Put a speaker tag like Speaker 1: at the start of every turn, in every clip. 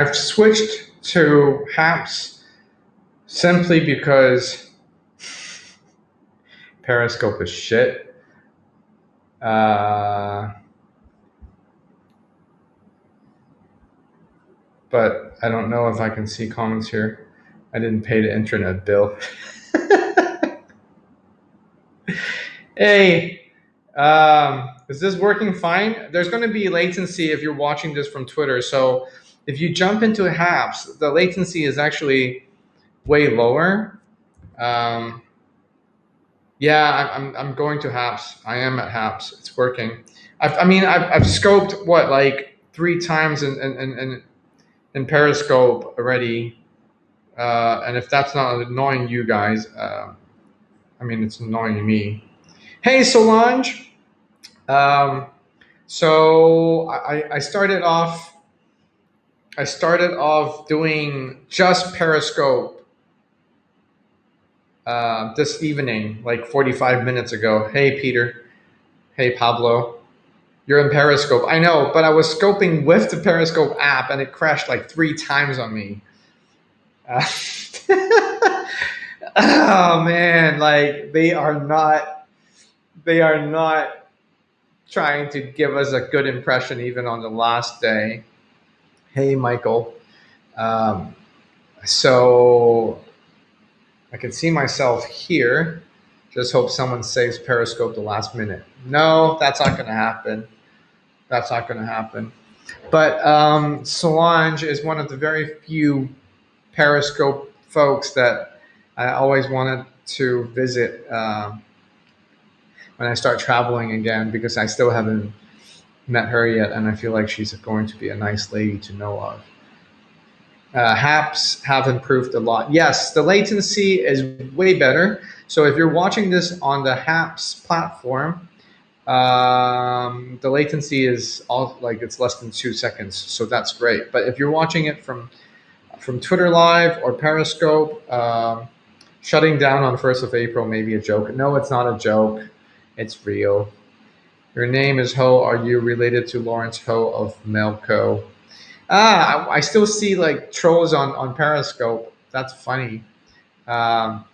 Speaker 1: I've switched to Haps simply because Periscope is shit. But I don't know if I can see comments here. I didn't pay the internet bill. Hey, is this working fine? There's going to be latency if you're watching this from Twitter. So if you jump into Haps, the latency is actually way lower. Yeah, I'm going to Haps. I am at Haps. It's working. I've scoped what, like 3 times in Periscope already. And if that's not annoying you guys, it's annoying me. Hey, Solange. So I started off. I started off doing just Periscope this evening, like 45 minutes ago. Hey, Peter. Hey, Pablo. You're in Periscope. I know, but I was scoping with the Periscope app, and it crashed like 3 times on me. Oh man, like they are not trying to give us a good impression even on the last day. Hey, Michael. So I can see myself here. Just hope someone saves Periscope the last minute. No, that's not going to happen. That's not going to happen. But Solange is one of the very few Periscope folks that I always wanted to visit when I start traveling again, because I still haven't met her yet, and I feel like she's going to be a nice lady to know of. Haps have improved a lot. Yes, the latency is way better. So if you're watching this on the Haps platform, the latency is it's less than 2 seconds. So that's great. But if you're watching it from Twitter Live or Periscope, shutting down on 1st of April may be a joke. No, it's not a joke. It's real. Your name is Ho. Are you related to Lawrence Ho of Melco? I still see like trolls on Periscope. That's funny. No,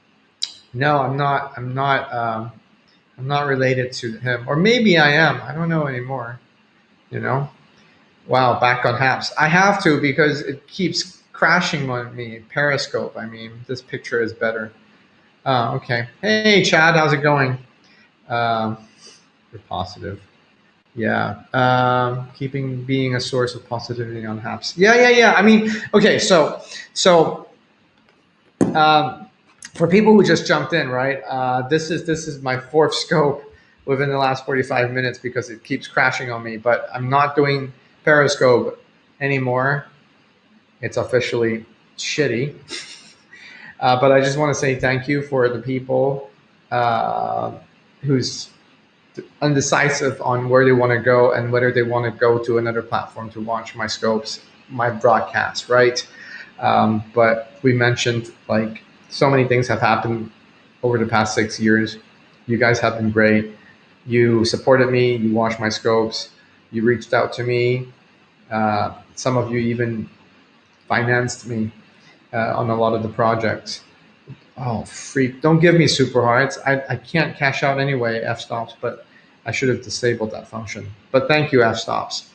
Speaker 1: I'm not. I'm not related to him, or maybe I am. I don't know anymore. Wow, back on Haps. I have to, because it keeps crashing on me. Periscope. This picture is better. Okay. Hey, Chad, how's it going? You're positive. Yeah, keeping being a source of positivity on Haps. Yeah. Okay, so for people who just jumped in, right? This is my 4th scope within the last 45 minutes because it keeps crashing on me. But I'm not doing Periscope anymore. It's officially shitty. But I just want to say thank you for the people who's undecisive on where they want to go and whether they want to go to another platform to watch my scopes, my broadcasts, right? But we mentioned, like, so many things have happened over the past 6 years. You guys have been great. You supported me. You watched my scopes. You reached out to me. Some of you even financed me on a lot of the projects. Oh, freak. Don't give me super hearts. I can't cash out anyway, f-stops, but I should have disabled that function. But thank you, f-stops.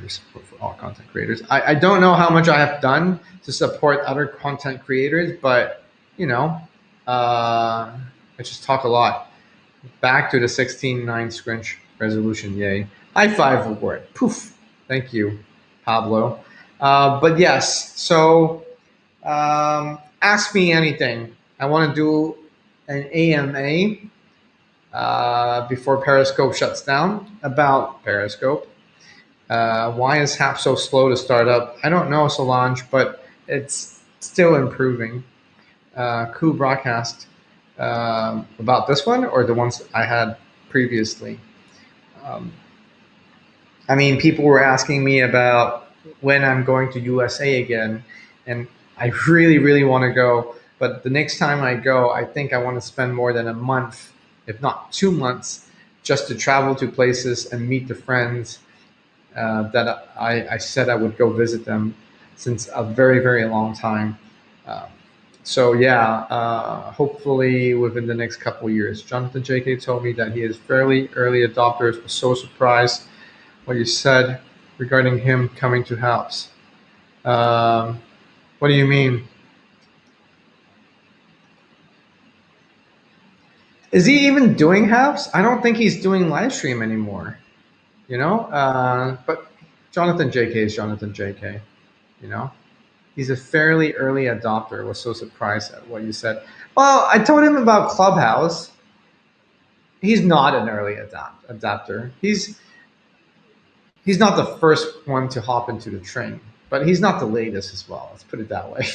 Speaker 1: Support for all content creators. I don't know how much I have done to support other content creators, but, I just talk a lot. Back to the 16:9 scrunch resolution, yay. High five reward. Poof. Thank you, Pablo. But yes, so ask me anything. I want to do an AMA before Periscope shuts down about Periscope. Why is Hap so slow to start up? I don't know, Solange, but it's still improving. Cool broadcast about this one or the ones I had previously. People were asking me about when I'm going to USA again, and I really, really want to go. But the next time I go, I think I want to spend more than a month, if not 2 months, just to travel to places and meet the friends that I said I would go visit them since a very, very long time. Uh, so yeah, hopefully within the next couple of years. Jonathan JK told me that he is fairly early adopters. Was so surprised what you said regarding him coming to house. Um, what do you mean? Is he even doing halves? I don't think he's doing live stream anymore. But Jonathan JK is Jonathan JK. You know, he's a fairly early adopter. Was so surprised at what you said. Well, I told him about Clubhouse. He's not an early adapter. He's not the first one to hop into the train, but he's not the latest as well. Let's put it that way.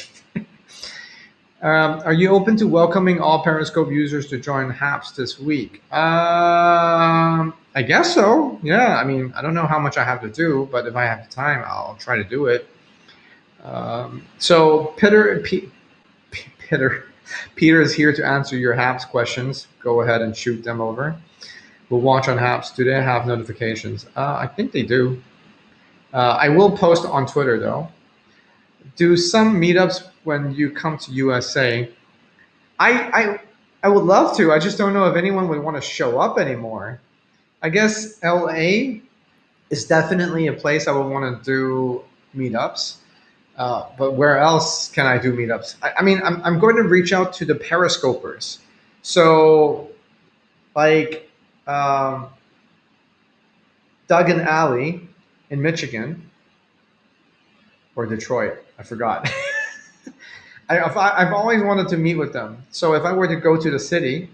Speaker 1: Are you open to welcoming all Periscope users to join HAPS this week? I guess so. Yeah. I mean, I don't know how much I have to do, but if I have the time, I'll try to do it. So Peter is here to answer your HAPS questions. Go ahead and shoot them over. We'll watch on HAPS. Do they have notifications? I think they do. I will post on Twitter though. Do some meetups when you come to USA? I would love to. I just don't know if anyone would want to show up anymore. I guess LA is definitely a place I would want to do meetups. But where else can I do meetups? I mean, I'm going to reach out to the Periscopers. So, like Doug and Allie in Michigan or Detroit. I forgot. I've always wanted to meet with them. So if I were to go to the city,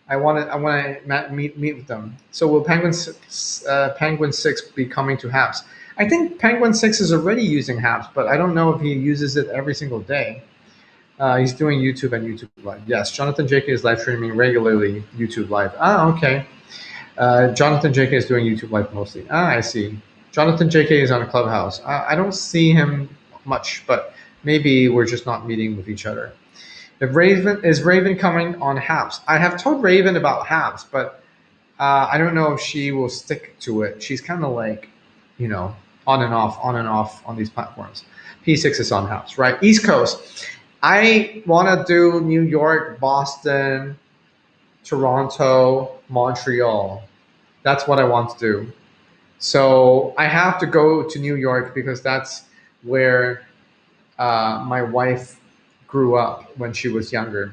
Speaker 1: I want to meet with them. So will Penguin 6 be coming to HAPS? I think Penguin 6 is already using HAPS, but I don't know if he uses it every single day. He's doing YouTube and YouTube Live. Yes, Jonathan JK is live streaming regularly YouTube Live. Ah, okay. Jonathan JK is doing YouTube Live mostly. Ah, I see. Jonathan JK is on a Clubhouse. I don't see him much, but maybe we're just not meeting with each other. If Raven coming on HAPS? I have told Raven about HAPS, but I don't know if she will stick to it. She's kind of like, on and off on these platforms. P6 is on HAPS, right? East Coast. I want to do New York, Boston, Toronto, Montreal. That's what I want to do. So I have to go to New York because that's where my wife grew up when she was younger.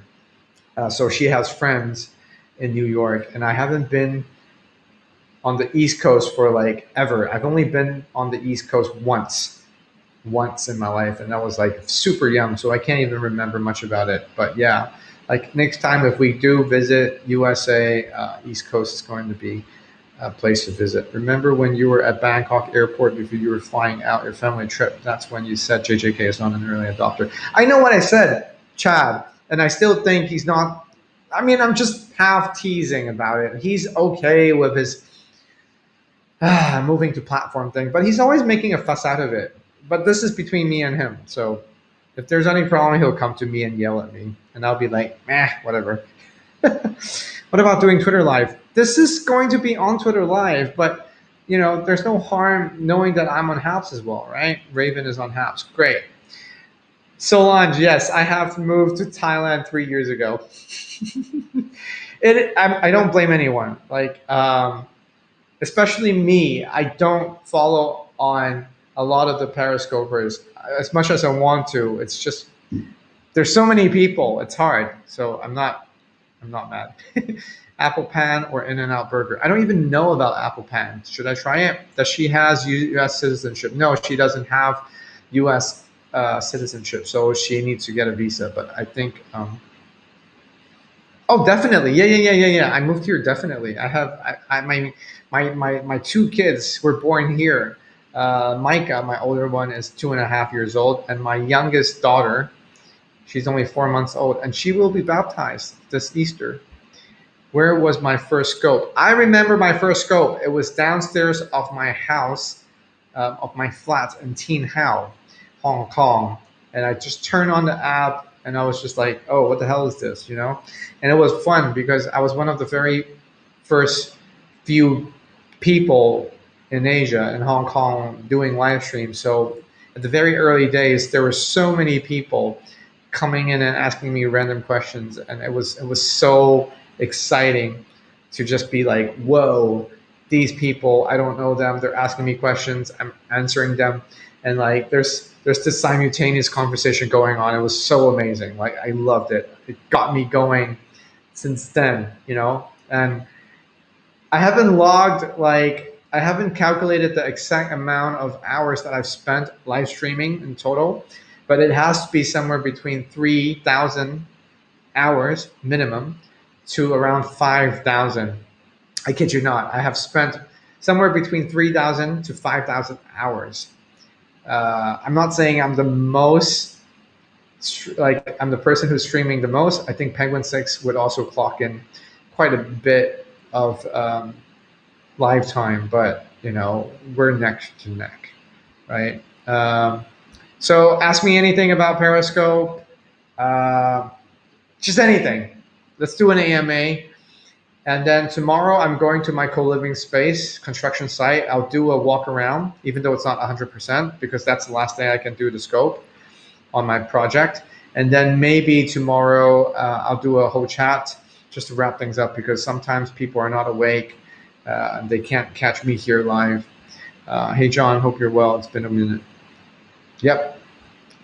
Speaker 1: So she has friends in New York, and I haven't been on the East Coast for like ever. I've only been on the East Coast once in my life, and that was like super young, so I can't even remember much about it. But yeah, like next time if we do visit USA, East Coast is going to be a place to visit. Remember when you were at Bangkok airport before you were flying out your family trip? That's when you said JJK is not an early adopter. I know what I said, Chad, and I still think he's not. I mean, I'm just half teasing about it. He's okay with his moving to platform thing, but he's always making a fuss out of it. But this is between me and him. So if there's any problem, he'll come to me and yell at me, and I'll be like, whatever. What about doing Twitter Live? This is going to be on Twitter Live, but there's no harm knowing that I'm on HAPS as well, right? Raven is on HAPS. Great. Solange, yes, I have moved to Thailand 3 years ago. I don't blame anyone. Like, especially me, I don't follow on a lot of the Periscopers as much as I want to. It's just there's so many people. It's hard. So I'm not mad. Apple Pan or In-N-Out Burger. I don't even know about Apple Pan. Should I try it? Does she has U.S. citizenship? No, she doesn't have U.S. Citizenship, so she needs to get a visa. But I think, oh, definitely, yeah. I moved here definitely. I have my two kids were born here. Micah, my older one, is 2.5 years old, and my youngest daughter, she's only 4 months old, and she will be baptized this Easter. Where was my first scope? I remember my first scope. It was downstairs of my house, of my flat in Tin Hau, Hong Kong. And I just turned on the app, and I was just like, oh, what the hell is this, And it was fun because I was one of the very first few people in Asia, in Hong Kong, doing live streams. So at the very early days, there were so many people coming in and asking me random questions, and it was so exciting to just be like, whoa, these people, I don't know them, they're asking me questions, I'm answering them, and like there's this simultaneous conversation going on. It was so amazing. Like I loved it. It got me going since then, and I haven't calculated the exact amount of hours that I've spent live streaming in total, but it has to be somewhere between 3,000 hours minimum to around 5,000. I kid you not. I have spent somewhere between 3,000 to 5,000 hours. I'm not saying I'm the most, like, I'm the person who's streaming the most. I think Penguin 6 would also clock in quite a bit of lifetime, but we're neck to neck, right? So ask me anything about Periscope, just anything. Let's do an AMA. And then tomorrow I'm going to my co-living space construction site. I'll do a walk around, even though it's not 100%, because that's the last day I can do the scope on my project. And then maybe tomorrow I'll do a whole chat just to wrap things up, because sometimes people are not awake. They can't catch me here live. Hey, John, hope you're well. It's been a minute. Yep.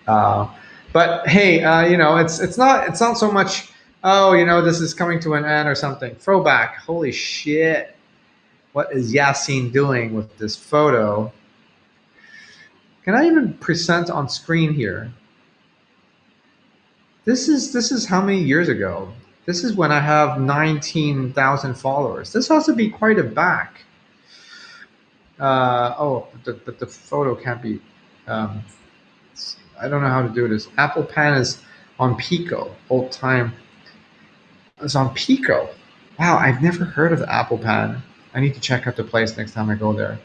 Speaker 1: But hey, it's not so much. Oh, this is coming to an end or something. Throwback. Holy shit! What is Yassine doing with this photo? Can I even present on screen here? This is how many years ago? This is when I have 19,000 followers. This has to be quite a back. But the photo can't be. I don't know how to do this. Apple Pen is on Pico. Old time. It's on Pico. Wow, I've never heard of Apple Pen. I need to check out the place next time I go there.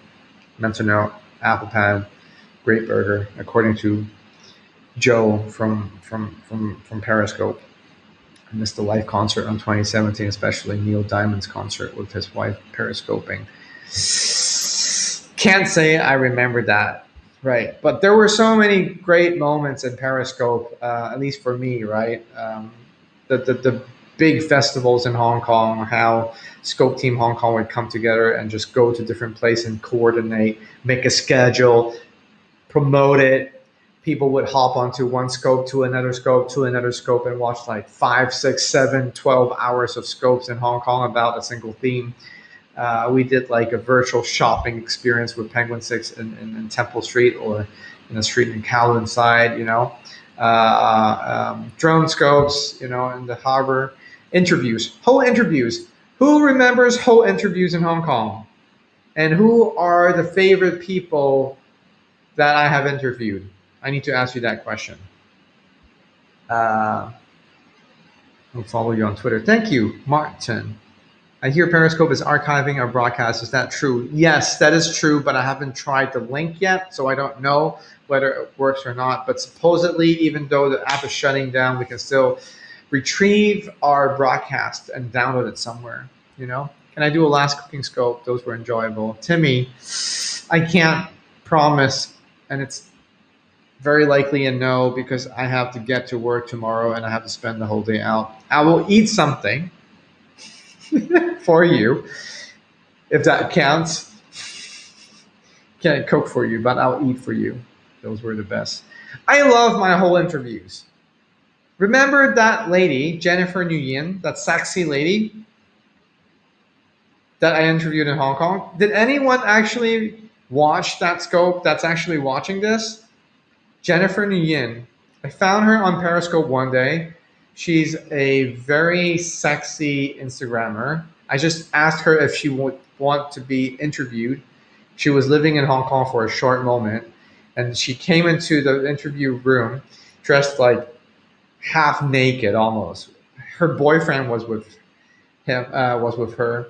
Speaker 1: Meant to know. Apple Pen, great burger, according to Joe from Periscope. I missed the live concert on 2017, especially Neil Diamond's concert with his wife periscoping. Can't say I remember that, right? But there were so many great moments in Periscope, at least for me, right? The big festivals in Hong Kong, how Scope Team Hong Kong would come together and just go to different places and coordinate, make a schedule, promote it. People would hop onto one scope to another scope to another scope and watch like 5, 6, 7, 12 hours of scopes in Hong Kong about a single theme. We did like a virtual shopping experience with Penguin 6 in Temple Street, or in a street in Kowloon side, drone scopes, in the harbor. Interviews, whole interviews. Who remembers whole interviews in Hong Kong? And who are the favorite people that I have interviewed? I need to ask you that question. I'll follow you on Twitter. Thank you, Martin. I hear Periscope is archiving our broadcast. Is that true? Yes, that is true, but I haven't tried the link yet, so I don't know whether it works or not. But supposedly, even though the app is shutting down, we can still retrieve our broadcast and download it somewhere. Can I do a last cooking scope? Those were enjoyable. Timmy, I can't promise, and it's very likely a no, because I have to get to work tomorrow and I have to spend the whole day out. I will eat something for you, if that counts. Can't cook for you, but I'll eat for you. Those were the best. I love my whole interviews. Remember that lady, Jennifer Nguyen, that sexy lady that I interviewed in Hong Kong? Did anyone actually watch that scope that's actually watching this? Jennifer Nguyen. I found her on Periscope one day. She's a very sexy Instagrammer. I just asked her if she would want to be interviewed. She was living in Hong Kong for a short moment, and she came into the interview room dressed like half naked almost. Her boyfriend was with her.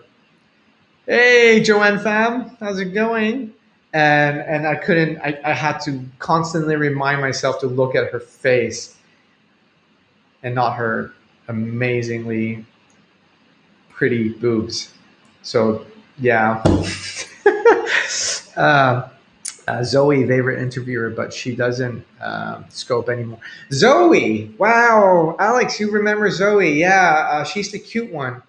Speaker 1: Hey, Joanne fam, how's it going? And I couldn't. I had to constantly remind myself to look at her face and not her amazingly pretty boobs. So yeah. Uh, Zoe, favorite interviewer, but she doesn't scope anymore. Zoe, wow, Alex, you remember Zoe? Yeah, she's the cute one.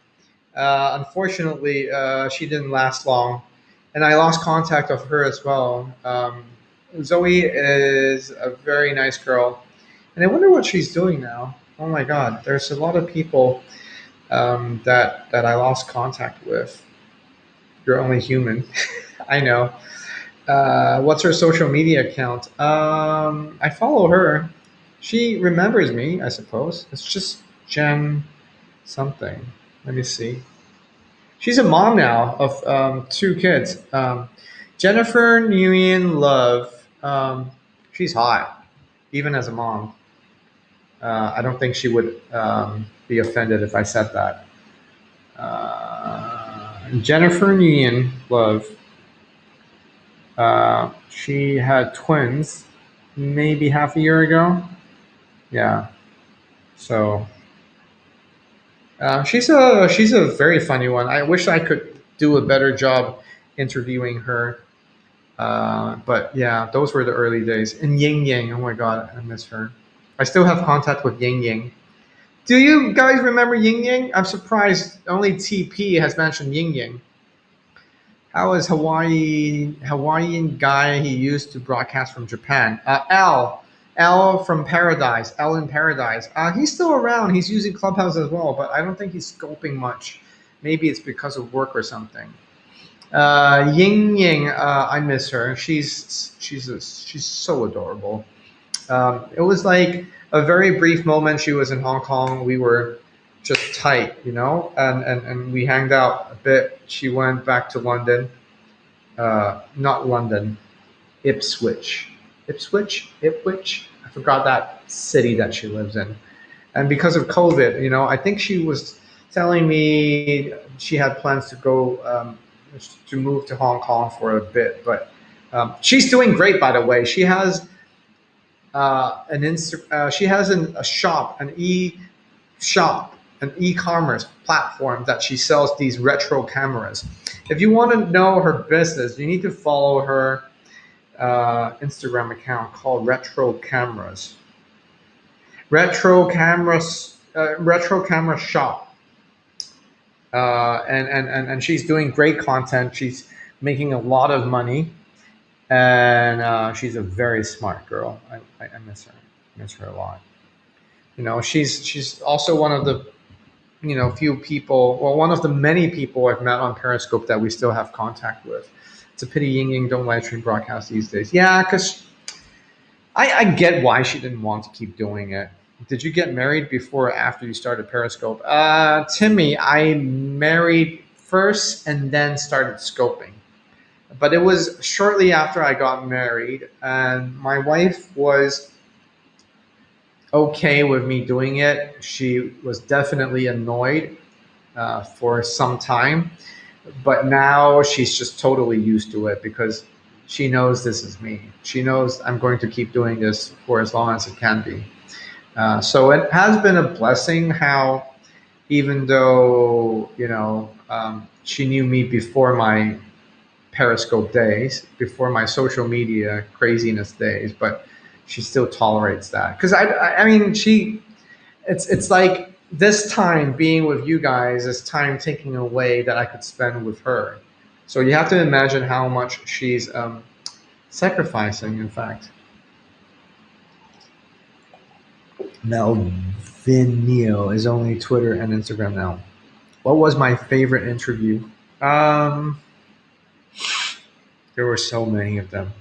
Speaker 1: Unfortunately, she didn't last long, and I lost contact of her as well. Zoe is a very nice girl, and I wonder what she's doing now. Oh my God, there's a lot of people that I lost contact with. You're only human. I know. What's her social media account? I follow her. She remembers me, I suppose. It's just Jen something. Let me see. She's a mom now of two kids. Jennifer Nguyen Love. She's hot, even as a mom. I don't think she would be offended if I said that. Jennifer Nguyen Love. She had twins maybe half a year ago. Yeah. So she's a very funny one. I wish I could do a better job interviewing her. But yeah, those were the early days. And Ying Yang, oh my God, I miss her. I still have contact with Ying Yang. Do you guys remember Ying Yang? I'm surprised only TP has mentioned Ying Yang. How is Hawaiian guy he used to broadcast from Japan? L from Paradise, L in Paradise. He's still around. He's using Clubhouse as well, but I don't think he's scoping much. Maybe it's because of work or something. Ying Ying, I miss her. She's so adorable. It was like a very brief moment. She was in Hong Kong. We were just tight, and we hanged out a bit. She went back to London, not London, Ipswich, Ipswich. I forgot that city that she lives in. And because of COVID, I think she was telling me she had plans to go to move to Hong Kong for a bit, but she's doing great, by the way. She has a shop, an e-commerce platform that she sells these retro cameras. If you want to know her business, you need to follow her Instagram account called Retro Cameras. Retro Camera Shop. And she's doing great content. She's making a lot of money, and she's a very smart girl. I miss her. Miss her a lot. She's also one of the few people, well, one of the many people I've met on Periscope that we still have contact with. It's a pity Ying Ying don't live stream broadcast these days. Yeah, because I get why she didn't want to keep doing it. Did you get married before or after you started Periscope? Timmy, I married first and then started scoping. But it was shortly after I got married, and my wife was okay with me doing it. She was definitely annoyed for some time, but now she's just totally used to it because she knows this is me. She knows I'm going to keep doing this for as long as it can be. So it has been a blessing how, even though she knew me before my Periscope days, before my social media craziness days, but she still tolerates that because I mean it's like this time being with you guys is time taking away that I could spend with her. So you have to imagine how much she's sacrificing. In fact, Melvinio is only Twitter and Instagram now. What was my favorite interview? Um, there were so many of them.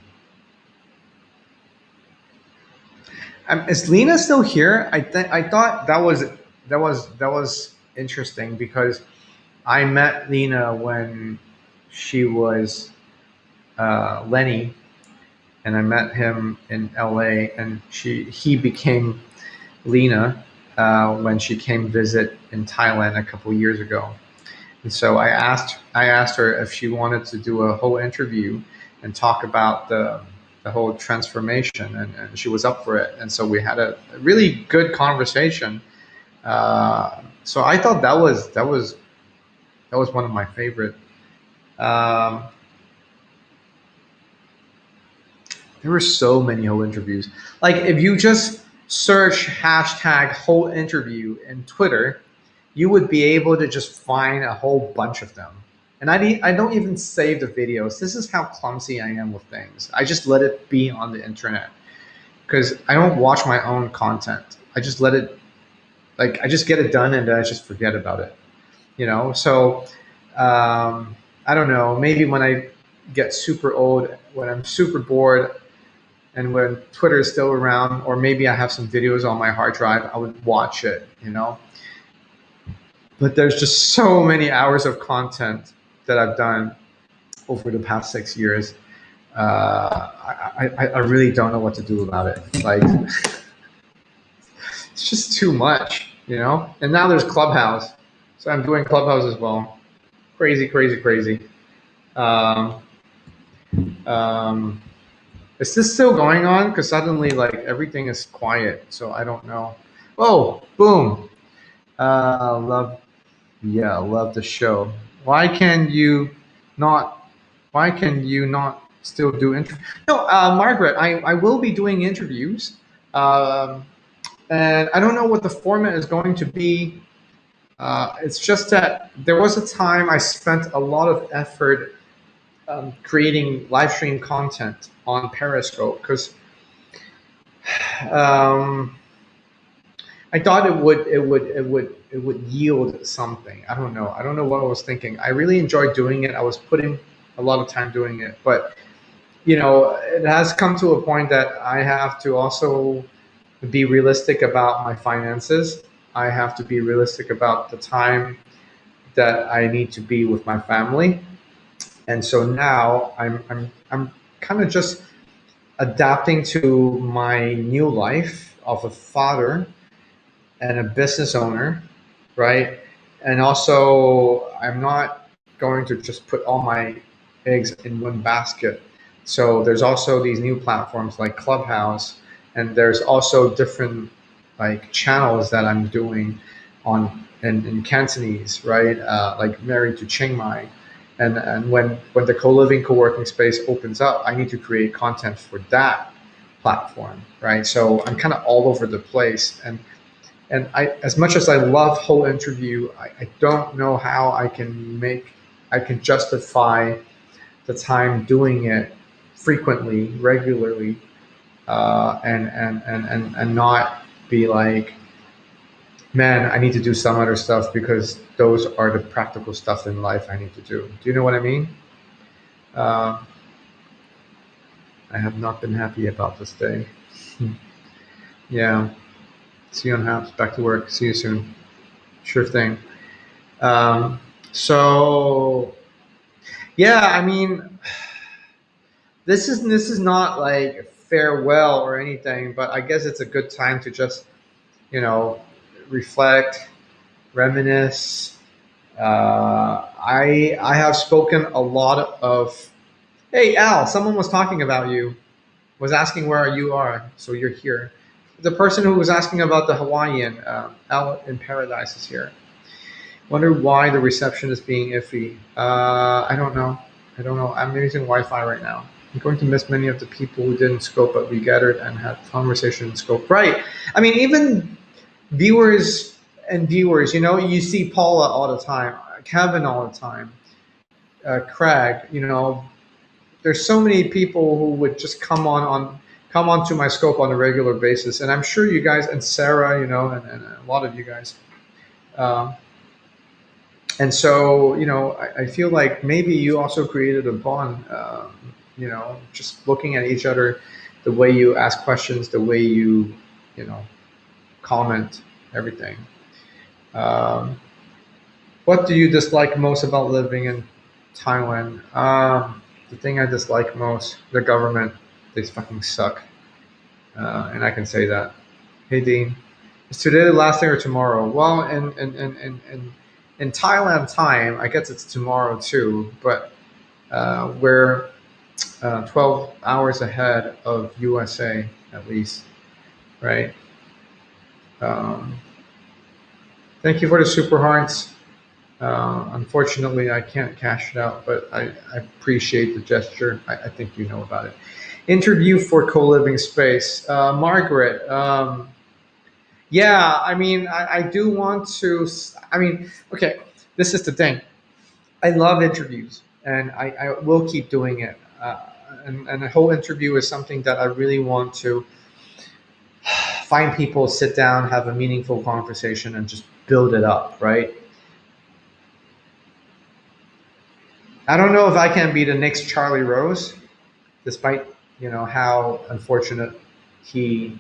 Speaker 1: Is Lena still here? I thought that was interesting because I met Lena when she was Lenny, and I met him in L.A. and he became Lena when she came visit in Thailand a couple years ago. And so I asked her if she wanted to do a whole interview and talk about the whole transformation, and she was up for it. And so we had a really good conversation. So I thought that was one of my favorite. Um, There were so many whole interviews. Like if you just search hashtag whole interview in Twitter, you would be able to just find a whole bunch of them. And I don't even save the videos. This is how clumsy I am with things. I just let it be on the internet because I don't watch my own content. I just let it, like, I just get it done and then I just forget about it. So I don't know. Maybe when I get super old, when I'm super bored, and when Twitter is still around, or maybe I have some videos on my hard drive, I would watch it. But there's just so many hours of content that I've done over the past 6 years. I really don't know what to do about it. Like, it's just too much. And now there's Clubhouse, so I'm doing Clubhouse as well. Crazy, crazy, crazy. Um, um, is this still going on? Because suddenly, like, everything is quiet, so I don't know. Oh, boom! Love, yeah, love the show. Why can you not? Why can you not still do interviews? No, Margaret, I will be doing interviews, um, and I don't know what the format is going to be. It's just that there was a time I spent a lot of effort creating live stream content on Periscope because um, I thought it would yield something. I don't know what I was thinking. I really enjoyed doing it. I was putting a lot of time doing it, but it has come to a point that I have to also be realistic about my finances. I have to be realistic about the time that I need to be with my family. And so now I'm kind of just adapting to my new life of a father and a business owner, right? And also, I'm not going to just put all my eggs in one basket. So there's also these new platforms like Clubhouse, and there's also different like channels that I'm doing on in Cantonese, right? Like Married to Chiang Mai. And when the co-living co-working space opens up, I need to create content for that platform, right? So I'm kind of all over the place, and as much as I love whole interview, I don't know how I can justify the time doing it frequently, regularly, and not be like, man, I need to do some other stuff because those are the practical stuff in life I need to do. Do you know what I mean? Uh, I have not been happy about this day. Yeah. See you on House. Back to work. See you soon. Sure thing. Um, so yeah, I mean, this is not like farewell or anything, but I guess it's a good time to just you know reflect, reminisce. I have spoken a lot of. Hey Al, someone was talking about you. Was asking where you are, so you're here. The person who was asking about the Hawaiian, Al in Paradise is here. Wonder why the reception is being iffy. I don't know. I don't know. I'm using Wi-Fi right now. I'm going to miss many of the people who didn't scope, but we gathered and had conversation in scope. Right. I mean, even viewers, you see Paula all the time, Kevin all the time, Craig, there's so many people who would just come onto my scope on a regular basis, and I'm sure you guys and Sarah, and a lot of you guys. Um, and so, I feel like maybe you also created a bond. Just looking at each other, the way you ask questions, the way you know, comment, everything. Um, what do you dislike most about living in Thailand? The thing I dislike most, the government. They fucking suck, and I can say that. Hey Dean, is today the last day or tomorrow? Well, in Thailand time, I guess it's tomorrow too, but we're 12 hours ahead of USA at least, right? Um, Thank you for the super hearts. Unfortunately, I can't cash it out, but I appreciate the gesture. I think you know about it. Interview for co-living space. Margaret. Yeah, I mean, I do want to. I mean, okay, this is the thing. I love interviews, and I will keep doing it. And a whole interview is something that I really want to find people, sit down, have a meaningful conversation, and just build it up, right? I don't know if I can be the next Charlie Rose, despite how unfortunate he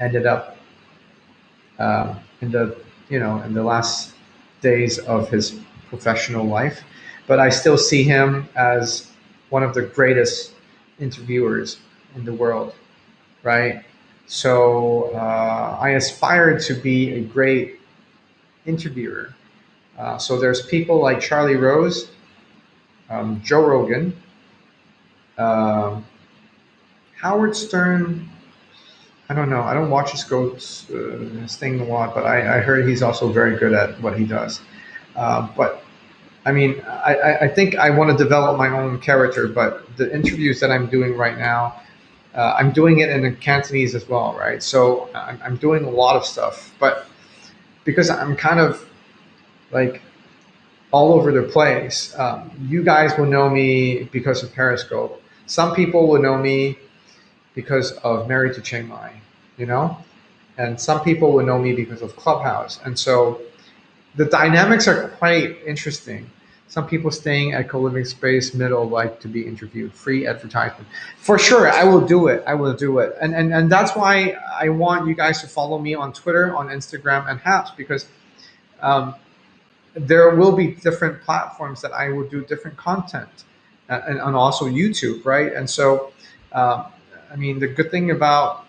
Speaker 1: ended up in the last days of his professional life. But I still see him as one of the greatest interviewers in the world, right? So I aspire to be a great interviewer. So there's people like Charlie Rose, Joe Rogan, um, Howard Stern. I don't know. I don't watch his thing a lot, but I heard he's also very good at what he does. But I mean, I think I want to develop my own character, but the interviews that I'm doing right now, I'm doing it in the Cantonese as well, right? So I'm doing a lot of stuff, but because I'm kind of like all over the place, you guys will know me because of Periscope. Some people will know me because of Married to Chiang Mai, you know? And some people will know me because of Clubhouse. And so the dynamics are quite interesting. Some people staying at co-living space middle like to be interviewed, free advertisement. For sure, I will do it. I will do it. And that's why I want you guys to follow me on Twitter, on Instagram, and Haps, because um, there will be different platforms that I will do different content, and also YouTube, right? And so, um, I mean, the good thing about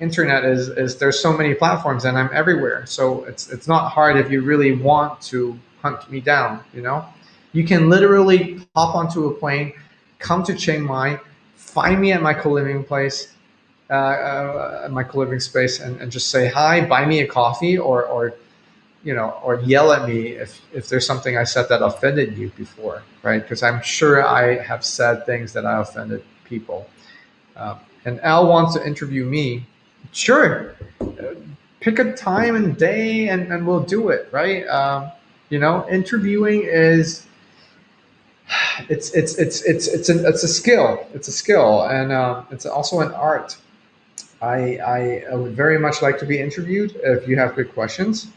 Speaker 1: internet is there's so many platforms and I'm everywhere. So it's not hard if you really want to hunt me down. You can literally hop onto a plane, come to Chiang Mai, find me at my co-living place, at my co-living space, and just say hi, buy me a coffee, or yell at me if there's something I said that offended you before, right? Because I'm sure I have said things that I offended people. And Al wants to interview me. Sure, pick a time and day, and we'll do it, right? Interviewing is it's a skill. It's a skill, and it's also an art. I would very much like to be interviewed if you have good questions.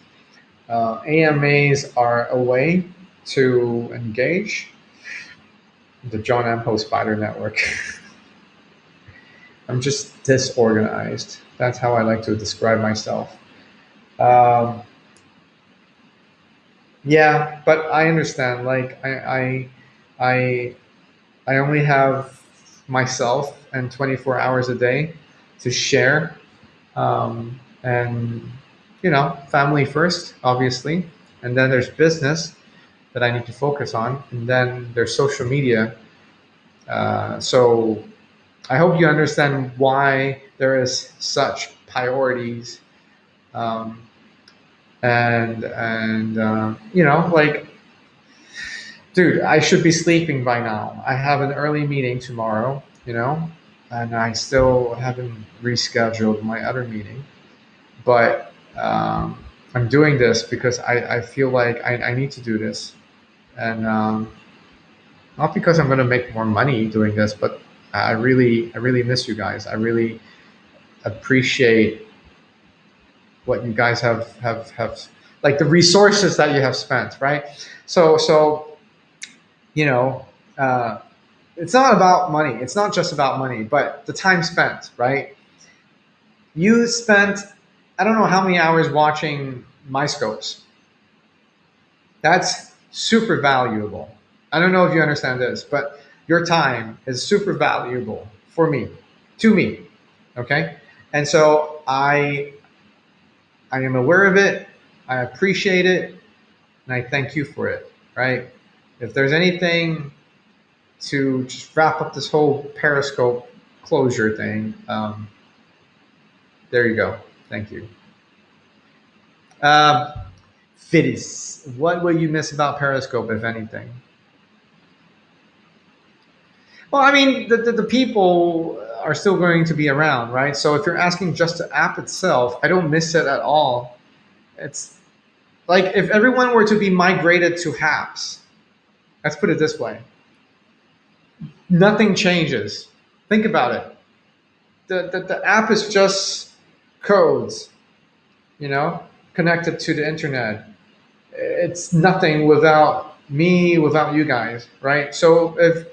Speaker 1: AMAs are a way to engage the John M. Ho Spider Network. I'm just disorganized. That's how I like to describe myself. Um, yeah, but I understand. Like I, I only have myself and 24 hours a day to share, and family first, obviously, and then there's business that I need to focus on, and then there's social media. So I hope you understand why there is such priorities, um, and like, dude, I should be sleeping by now. I have an early meeting tomorrow, and I still haven't rescheduled my other meeting, but I'm doing this because I feel like I need to do this, and not because I'm going to make more money doing this, but I really miss you guys. I really appreciate what you guys have like the resources that you have spent, right? So you know, uh, it's not about money. It's not just about money, but the time spent, right? You spent, I don't know how many hours watching my scopes. That's super valuable. I don't know if you understand this, but your time is super valuable for me, to me. Okay. And so I am aware of it. I appreciate it. And I thank you for it. Right. If there's anything to just wrap up this whole Periscope closure thing, there you go. Thank you. Um, Fitties, what will you miss about Periscope, if anything? Well, I mean, the people are still going to be around, right? So if you're asking just the app itself, I don't miss it at all. It's like if everyone were to be migrated to apps, let's put it this way, nothing changes. Think about it. The app is just codes, you know, connected to the internet. It's nothing without me, without you guys, right? So if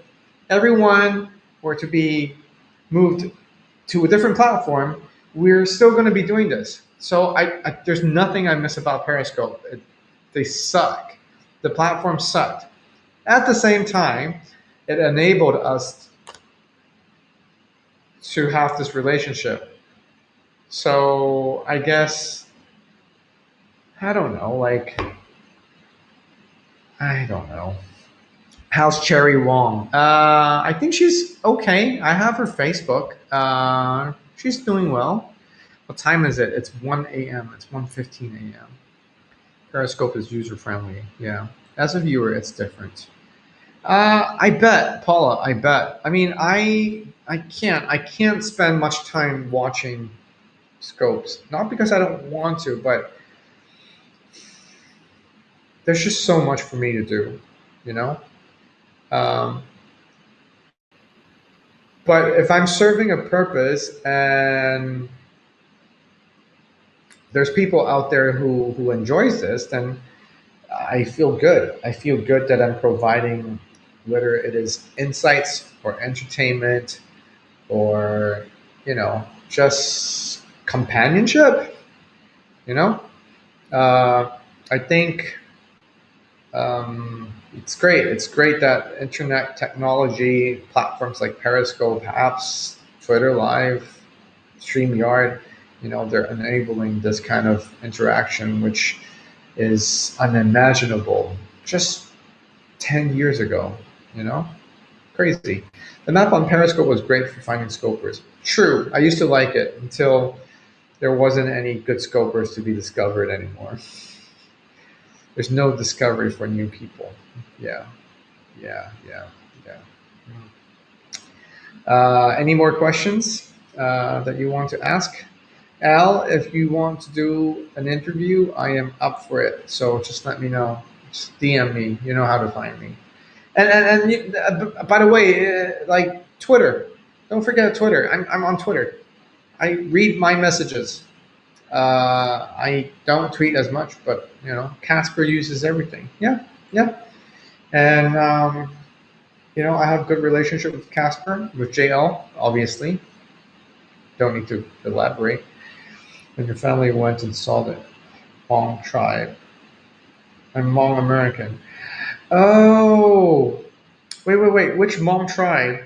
Speaker 1: everyone were to be moved to a different platform, we're still going to be doing this. So there's nothing I miss about Periscope. They suck. The platform sucked. At the same time, it enabled us to have this relationship. So I guess I don't know. Like I don't know. How's Cherry Wong? I think she's okay. I have her Facebook. She's doing well. What time is it? It's 1 a.m. It's 1:15 a.m. Periscope is user friendly. Yeah. As a viewer, it's different. I bet, Paula. I bet. I mean, I can't spend much time watching scopes. Not because I don't want to, but there's just so much for me to do. You know. Um, but if I'm serving a purpose and there's people out there who enjoys this, then I feel good. I feel good that I'm providing, whether it is insights or entertainment or just companionship. You know, I think it's great. It's great that internet technology platforms like Periscope, apps, Twitter Live, StreamYard, they're enabling this kind of interaction, which is unimaginable just 10 years ago, you know? Crazy. The map on Periscope was great for finding scopers. True, I used to like it until there wasn't any good scopers to be discovered anymore. There's no discovery for new people. Yeah, yeah. Yeah. Any more questions that you want to ask? Al, if you want to do an interview, I am up for it. So just let me know. Just DM me. You know how to find me. By the way, like Twitter, don't forget Twitter. I'm on Twitter. I read my messages. I don't tweet as much, but Casper uses everything. Yeah, yeah. And I have good relationship with Casper, with JL, obviously. Don't need to elaborate. When your family went and saw the Hmong tribe. I'm Hmong American. Oh, wait. Which Hmong tribe?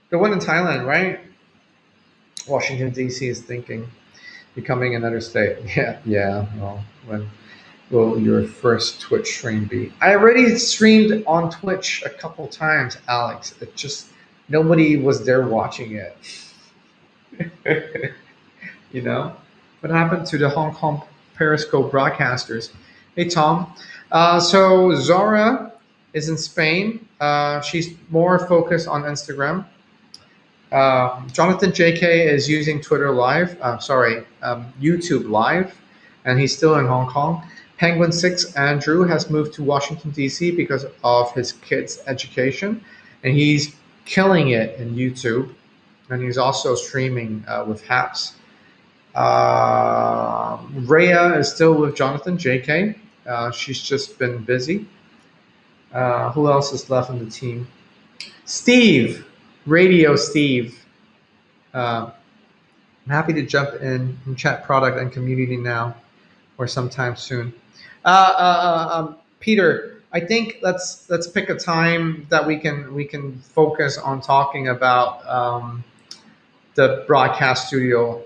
Speaker 1: The one in Thailand, right? Washington D.C. is thinking becoming another state. Yeah, yeah. Well, when will your first Twitch stream be? I already streamed on Twitch a couple times, Alex. It just nobody was there watching it. You know, what happened to the Hong Kong Periscope broadcasters? Hey, Tom. So Zora is in Spain. She's more focused on Instagram. Jonathan JK is using Twitter Live. YouTube Live, and he's still in Hong Kong. Penguin Six Andrew has moved to Washington D.C. because of his kids' education, and he's killing it in YouTube. And he's also streaming with Haps. Rhea is still with Jonathan JK. She's just been busy. Who else is left on the team? Steve, Radio Steve. I'm happy to jump in and chat product and community now or sometime soon. Peter, I think let's pick a time that we can focus on talking about the broadcast studio,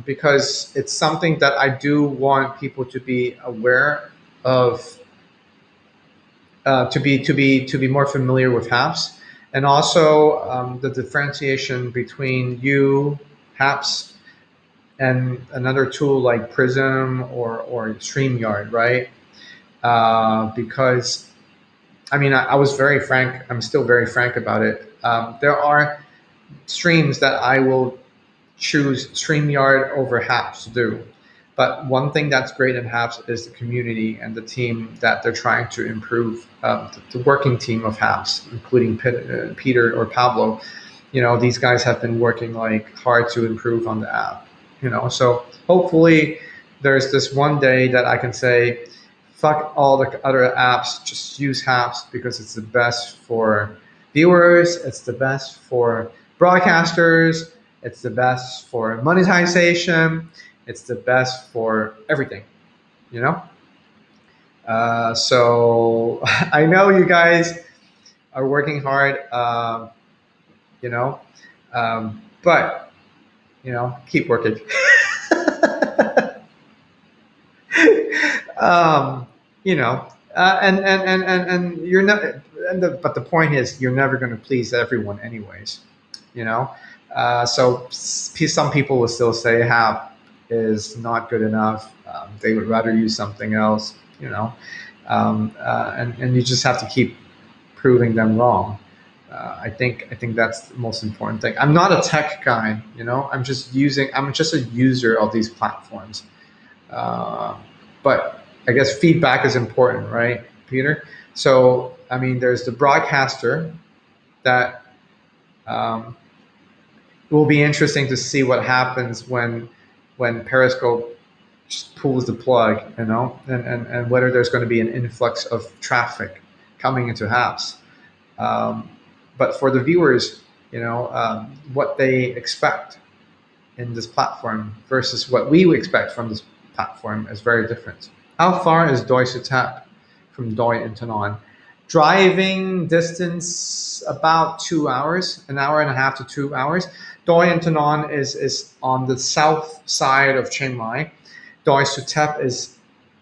Speaker 1: because it's something that I do want people to be aware of, to be more familiar with HAPS, and also the differentiation between HAPS and another tool like Prism or StreamYard, right? Because I mean, I was very frank. I'm still very frank about it. There are streams that I will choose StreamYard over Haps to do. But one thing that's great in Haps is the community and the team that they're trying to improve. The working team of Haps, including Peter or Pablo, these guys have been working like hard to improve on the app. So hopefully there's this one day that I can say, fuck all the other apps, just use Haps because it's the best for viewers, it's the best for broadcasters, it's the best for monetization, it's the best for everything, you know? So I know you guys are working hard, you know, but, keep working. um, and you're not, but the point is, you're never going to please everyone, anyways. You know, so some people will still say half is not good enough. They would rather use something else. And you just have to keep proving them wrong. I think that's the most important thing. I'm not a tech guy. I'm just a user of these platforms. But I guess feedback is important, right, Peter? So, I mean, there's the broadcaster that will be interesting to see what happens when Periscope just pulls the plug, and whether there's going to be an influx of traffic coming into Haps. But for the viewers, what they expect in this platform versus what we expect from this platform is very different. How far is Doi Sutat from Doi Intanon? Driving distance about 2 hours, an hour and a half to 2 hours. Doi Intanon is on the south side of Chiang Mai. Doi Sutat is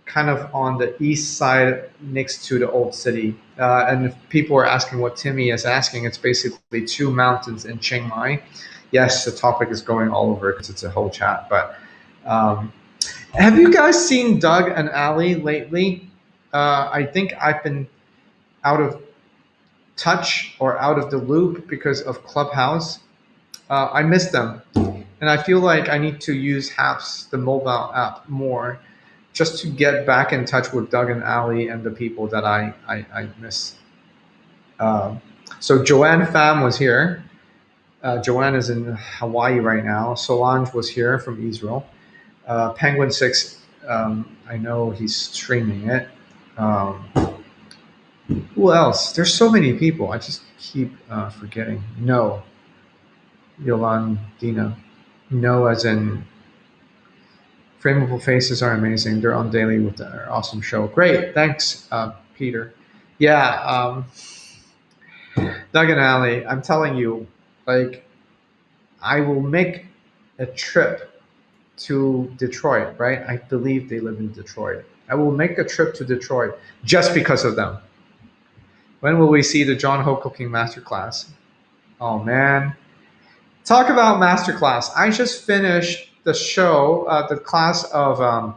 Speaker 1: kind of on the east side next to the old city. And if people are asking what Timmy is asking, it's basically two mountains in Chiang Mai. Yes, the topic is going all over because it's a whole chat, but have you guys seen Doug and Ali lately? I think I've been out of touch or out of the loop because of Clubhouse. I miss them. And I feel like I need to use Haps, the mobile app, more just to get back in touch with Doug and Ali and the people that I miss. So Joanne Pham was here. Joanne is in Hawaii right now. Solange was here from Israel. Penguin 6, I know he's streaming it. Who else? There's so many people. I just keep forgetting. No. Yolandina. No, as in Frameable Faces are amazing. They're on daily with their awesome show. Great. Thanks, Peter. Yeah. Doug and Ali, I'm telling you, like, I will make a trip to Detroit, right? I believe they live in Detroit. I will make a trip to Detroit just because of them. When will we see the John Ho cooking masterclass? Oh man. Talk about masterclass. I just finished the show, the class of,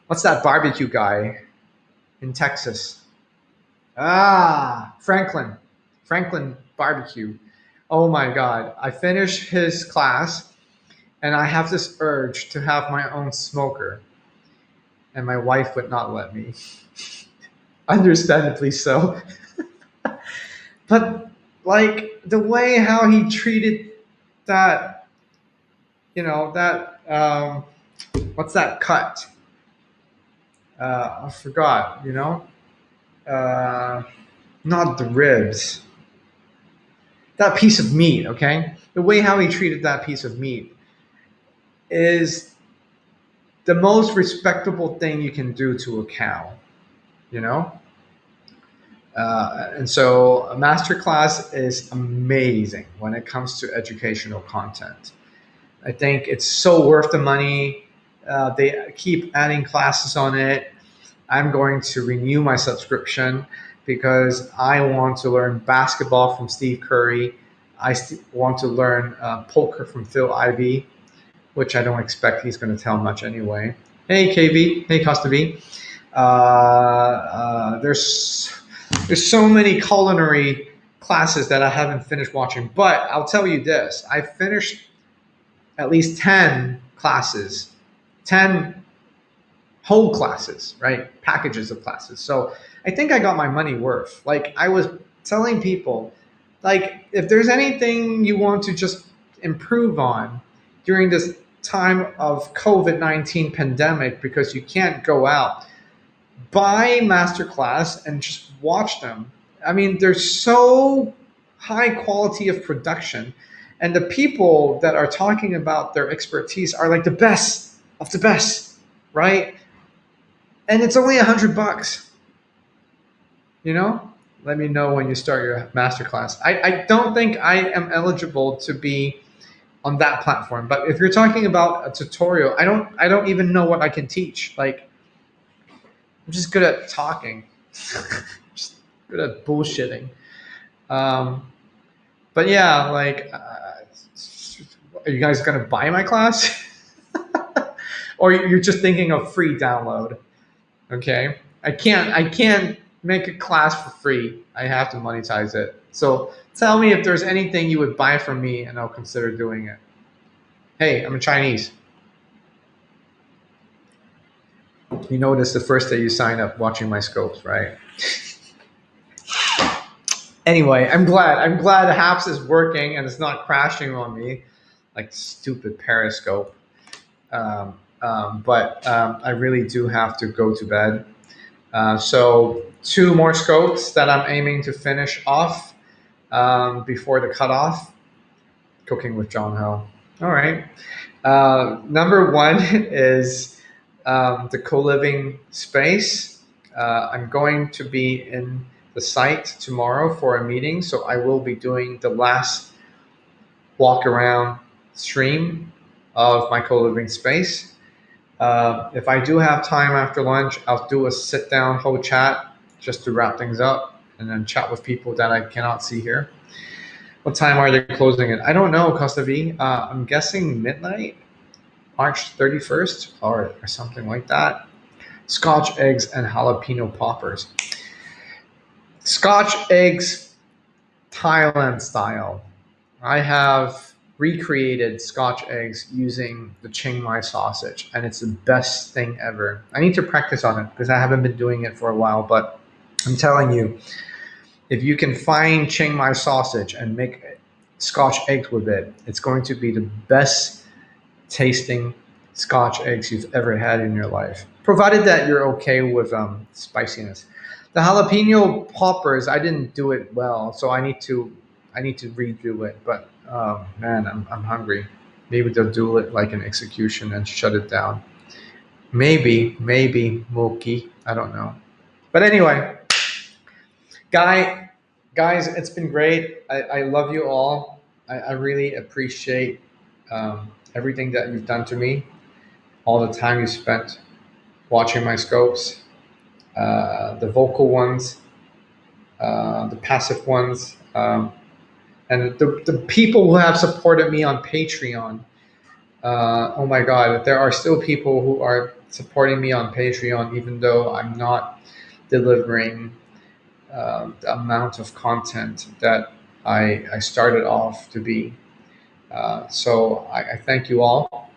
Speaker 1: what's that barbecue guy in Texas? Franklin Barbecue. Oh my God. I finished his class and I have this urge to have my own smoker. And my wife would not let me. Understandably so. But like the way how he treated that, what's that cut? I forgot, not the ribs. That piece of meat, okay? The way how he treated that piece of meat is the most respectable thing you can do to a cow, and so a masterclass is amazing when it comes to educational content. I think it's so worth the money. They keep adding classes on it. I'm going to renew my subscription because I want to learn basketball from Steve Curry. I want to learn poker from Phil Ivey, which I don't expect he's going to tell much anyway. Hey, KB. Hey, Costa V. There's so many culinary classes that I haven't finished watching. But I'll tell you this: I finished at least 10 classes, 10 whole classes, right? Packages of classes. So I think I got my money worth. Like I was telling people, like if there's anything you want to just improve on during this time of COVID-19 pandemic because you can't go out, buy masterclass and just watch them. I mean, they're so high quality of production, and the people that are talking about their expertise are like the best of the best, right? And it's only $100. You know, let me know when you start your masterclass. I don't think I am eligible to be on that platform, but if you're talking about a tutorial, I don't even know what I can teach. Like I'm just good at talking, just good at bullshitting. Um, but yeah, like, are you guys gonna buy my class, or you're just thinking of free download? Okay, I can't make a class for free. I have to monetize it. So tell me if there's anything you would buy from me, and I'll consider doing it. Hey, I'm a Chinese. You notice the first day you sign up watching my scopes, right? Anyway, I'm glad Haps is working and it's not crashing on me like stupid Periscope. But I really do have to go to bed. So two more scopes that I'm aiming to finish off before the cutoff. Cooking with John Ho. All right. Number one is the co-living space. I'm going to be in the site tomorrow for a meeting, so I will be doing the last walk around stream of my co-living space. If I do have time after lunch, I'll do a sit down whole chat just to wrap things up and then chat with people that I cannot see here. What time are they closing it? I don't know, Costa V. I'm guessing midnight, March 31st or something like that. Scotch eggs and jalapeno poppers. Scotch eggs, Thailand style. I have recreated Scotch eggs using the Chiang Mai sausage, and it's the best thing ever. I need to practice on it because I haven't been doing it for a while, but I'm telling you, if you can find Chiang Mai sausage and make Scotch eggs with it, it's going to be the best tasting Scotch eggs you've ever had in your life, provided that you're okay with spiciness. The jalapeno poppers, I didn't do it well, so I need to redo it. But man, I'm hungry. Maybe they'll do it like an execution and shut it down. Maybe Moki. I don't know. But anyway, guys, it's been great. I love you all. I really appreciate everything that you've done to me, all the time you spent watching my scopes, the vocal ones, the passive ones, and the people who have supported me on Patreon. Oh my God, there are still people who are supporting me on Patreon, even though I'm not delivering the amount of content that I started off to be. So I thank you all.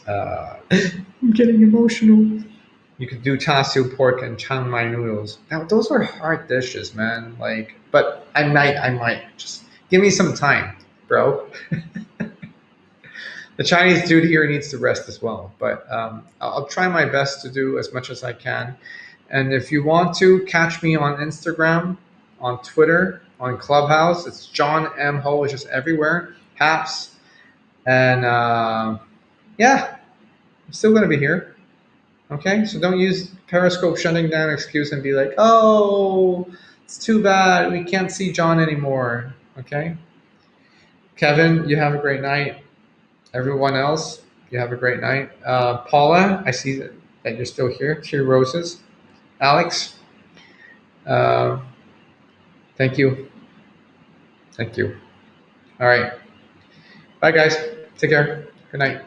Speaker 1: I'm getting emotional. You could do char siu pork and Chiang Mai noodles. Now those are hard dishes, man. Like, but I might just give me some time, bro. The Chinese dude here needs to rest as well, but I'll try my best to do as much as I can. And if you want to catch me on Instagram, on Twitter, on Clubhouse, it's John M Ho, which is everywhere. Haps, and yeah, I'm still gonna be here. Okay, so don't use Periscope shutting down excuse and be like, oh, it's too bad we can't see John anymore. Okay, Kevin, you have a great night. Everyone else, you have a great night. Paula, I see that you're still here. Tear roses. Alex, uh, thank you. Thank you. All right. Bye, guys. Take care. Good night.